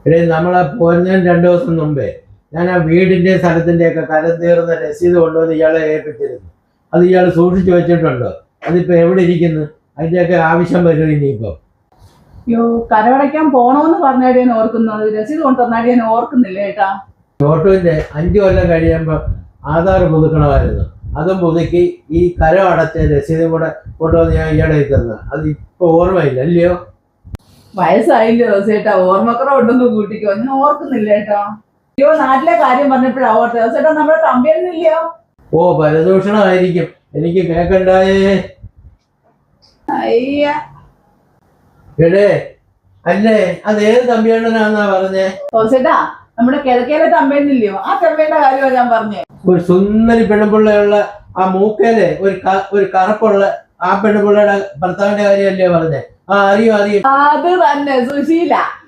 ഇടേ നമ്മളെ പോരുന്നതിന് 2 ദിവസം മുമ്പേ ഞാൻ ആ വീടിന്റെ സ്ഥലത്തിന്റെ ഒക്കെ കരം തീർന്ന രസീത് കൊണ്ടുവന്ന് ഇയാളെ ഏൽപ്പിച്ചിരുന്നു. അത് ഇയാൾ സൂക്ഷിച്ചു വെച്ചിട്ടുണ്ടോ? അതിപ്പോ എവിടെ ഇരിക്കുന്നു? അതിന്റെയൊക്കെ ആവശ്യം വരും ഇനിയിപ്പോ. അയ്യോ, കരമടയ്ക്കാൻ പോണോന്ന് പറഞ്ഞാടി ഞാൻ ഓർക്കുന്നത്, രസീത് കൊണ്ടുവന്നാടി ഞാൻ ഓർക്കുന്നില്ല ഏട്ടാ. ഓട്ടോന്റെ 5 കൊല്ലം കഴിയുമ്പോ ആധാർ പുതുക്കണമായിരുന്നു. അതും പുതുക്കി ഈ കരം അടച്ച രസീതും കൂടെ കൊണ്ടുവന്ന് ഞാൻ ഇയാളെ തന്നത്. അത് ഇപ്പൊ ഓർമ്മയില്ല അല്ലയോ? വയസ്സായില്ലോ ചേട്ടാ, ഓർമ്മക്കുറവ് ഉണ്ടെന്ന് കൂട്ടിക്കോ. ഞാൻ ഓർക്കുന്നില്ല ഏട്ടാ. അയ്യോ, നാട്ടിലെ കാര്യം പറഞ്ഞപ്പോഴാ ഓർത്തത്. ചേട്ടാ നമ്മുടെ തമ്പിയൊന്നുമില്ലയോ? ഓ, പരദൂഷണമായിരിക്കും, എനിക്ക് കേക്കണ്ടായേ. അയ്യ, എടേ അല്ലേ, അതേത് തമ്പിയണ്ണനാന്നാ പറഞ്ഞേ? ചേട്ടാ നമ്മുടെ കിഴക്കേലെ തമ്പേന്നില്ലയോ, ആ തമ്പേന്റെ കാര്യമാണ് ഞാൻ പറഞ്ഞേ. ഒരു സുന്ദരി പെണ്ണുപിള്ളയുള്ള ആ മൂക്കേലെ ഒരു കറുപ്പുള്ള ആ പെണ്ണുപിള്ളയുടെ ഭർത്താവിന്റെ കാര്യമല്ലേ പറഞ്ഞേ? ആ, അറിയും. അത് തന്നെ,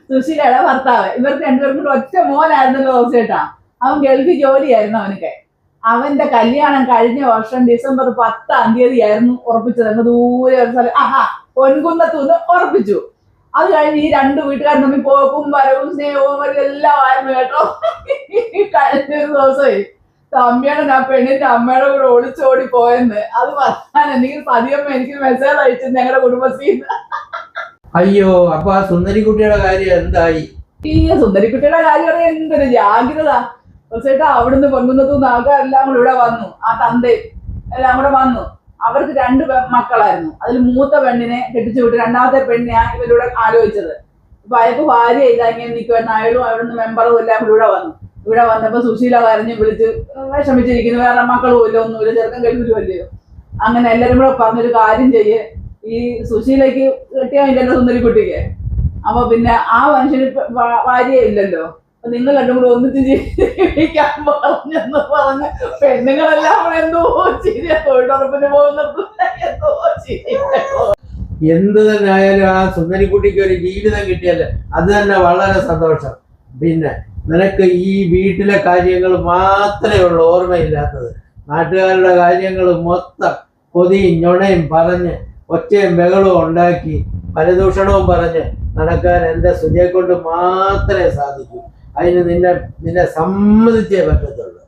സുശീലയുടെ ഭർത്താവ്. ഇവർക്ക് രണ്ടുപേർക്കും കൂടെ ഒറ്റ മോനായിരുന്നല്ലോ ചേട്ടാ. അവൻ ഗൾഫിൽ ജോലിയായിരുന്നു അവനൊക്കെ. അവന്റെ കല്യാണം കഴിഞ്ഞ വർഷം ഡിസംബർ 10-ാം തീയതി ആയിരുന്നു ഉറപ്പിച്ചത്. അങ്ങ് ദൂരെ ഒരു സ്ഥലം, പൊൻകുന്നത്തുനിന്ന് ഉറപ്പിച്ചു. അത് കഴിഞ്ഞ് ഈ 2 വീട്ടുകാരും തമ്മിൽ പോക്കും വരവും സ്നേഹവും എല്ലാം ആയിരുന്നു കേട്ടോ. കഴിഞ്ഞൊരു ദിവസമേ തമ്മിയാണ് ആ പെണ്ണിന്റെ അമ്മയുടെ കൂടെ ഒളിച്ചോടി പോയെന്ന്. അത് പറയാൻ എന്തെങ്കിലും പതിയമ്മ എനിക്ക് മെസ്സേജ് അയച്ചു ഞങ്ങളുടെ കുടുംബശ്രീന്ന്. അയ്യോ, അപ്പൊ ആ സുന്ദരിക്കുട്ടിയുടെ കാര്യം എന്തായി? ഈ സുന്ദരിക്കുട്ടിയുടെ കാര്യം എന്തൊരു ജാഗ്രത ചേട്ടാ. അവിടുന്ന് പൊൻകുന്നത്തുനിന്ന് ആൾക്കാരെല്ലാം കൂടെ ഇവിടെ വന്നു. ആ തന്തയും എല്ലാം കൂടെ വന്നു. അവർക്ക് 2 മക്കളായിരുന്നു. അതിൽ മൂത്ത പെണ്ണിനെ കെട്ടിച്ചു വിട്ട് 2ാമത്തെ പെണ്ണിനെയാണ് ഇവരിവിടെ ആലോചിച്ചത്. അപ്പൊ അയാൾക്ക് ഭാര്യ ഇല്ല, ഇങ്ങനെ നിൽക്കുമായിരുന്നു. അയാളും അവിടുന്ന് മെമ്പറും എല്ലാം കൂടി ഇവിടെ വന്നു. ഇവിടെ വന്നപ്പോ സുശീല കരഞ്ഞ് വിളിച്ച് വിഷമിച്ചിരിക്കുന്നു. വേറെ മക്കളും ഇല്ല, ഒന്നുമില്ല, ചെറുക്കം കഴിവില്ലയോ. അങ്ങനെ എല്ലാരും കൂടെ പറഞ്ഞൊരു കാര്യം ചെയ്യേ, ഈ സുശീലയ്ക്ക് കെട്ടിയായില്ലല്ലോ സുന്ദരിക്കുട്ടിക്ക്. അപ്പൊ പിന്നെ ആ മനുഷ്യന് ഭാര്യ ഇല്ലല്ലോ, നിങ്ങൾ 2 കൂടെ ഒന്നിച്ച് ജീവിക്കാൻ പറഞ്ഞെന്ന് പറഞ്ഞ് പെണ്ണുങ്ങളെല്ലാം കൂടെ എന്തോ ശരിയാ തൊഴിലുറപ്പിന് പോകുന്നത്. എന്ത് തന്നെ ആയാലും ആ സുന്ദരിക്കുട്ടിക്ക് ഒരു ജീവിതം കിട്ടിയല്ലേ, അത് തന്നെ വളരെ സന്തോഷം. പിന്നെ നിനക്ക് ഈ വീട്ടിലെ കാര്യങ്ങൾ മാത്രമേ ഉള്ളൂ ഓർമ്മയില്ലാത്തത്. നാട്ടുകാരുടെ കാര്യങ്ങൾ മൊത്തം കൊതിയും ഞൊണയും പറഞ്ഞ് ഒച്ചയും ബഹളവും ഉണ്ടാക്കി പരദൂഷണവും പറഞ്ഞ് നടക്കാൻ എൻ്റെ സുജയെ കൊണ്ട് മാത്രമേ സാധിക്കൂ. അതിന് നിന്നെ സമ്മതിച്ചേ പറ്റത്തുള്ളൂ.